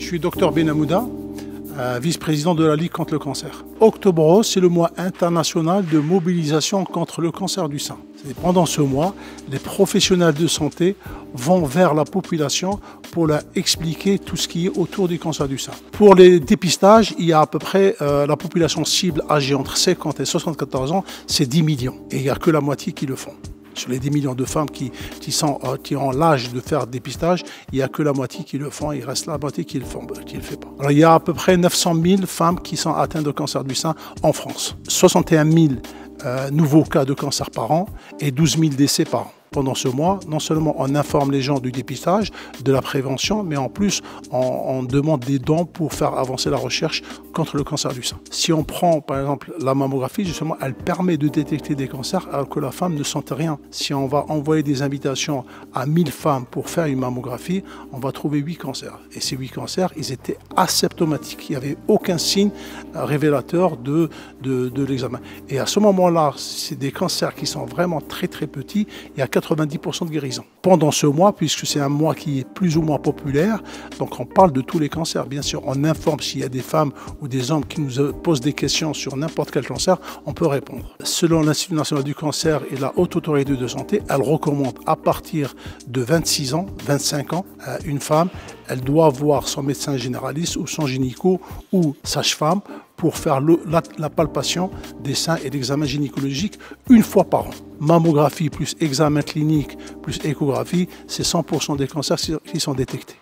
suis Dr Benamouda, vice-président de la Ligue contre le cancer. Octobre Rose, c'est le mois international de mobilisation contre le cancer du sein. Pendant ce mois, les professionnels de santé vont vers la population pour leur expliquer tout ce qui est autour du cancer du sein. Pour les dépistages, il y a à peu près la population cible âgée entre 50 et 74 ans, c'est 10 millions. Et il n'y a que la moitié qui le font. Sur les 10 millions de femmes qui ont l'âge de faire dépistage, il n'y a que la moitié qui le font, il reste la moitié qui ne le fait pas. Alors, il y a à peu près 900 000 femmes qui sont atteintes de cancer du sein en France. 61 000 nouveaux cas de cancer par an et 12 000 décès par an. Pendant ce mois, non seulement on informe les gens du dépistage, de la prévention, mais en plus on demande des dons pour faire avancer la recherche contre le cancer du sein. Si on prend par exemple la mammographie, justement, elle permet de détecter des cancers alors que la femme ne sent rien. Si on va envoyer des invitations à 1000 femmes pour faire une mammographie, on va trouver 8 cancers. Et ces 8 cancers, ils étaient asymptomatiques. Il n'y avait aucun signe révélateur de l'examen. Et à ce moment-là, c'est des cancers qui sont vraiment très très petits. Il y a 90% de guérison. Pendant ce mois, puisque c'est un mois qui est plus ou moins populaire, donc on parle de tous les cancers, bien sûr. On informe s'il y a des femmes ou des hommes qui nous posent des questions sur n'importe quel cancer, on peut répondre. Selon l'Institut national du cancer et la Haute Autorité de santé, elle recommande à partir de 26 ans, 25 ans, une femme, elle doit voir son médecin généraliste ou son gynéco ou sage-femme pour faire la palpation des seins et l'examen gynécologique une fois par an. Mammographie plus examen clinique plus échographie, c'est 100% des cancers qui sont détectés.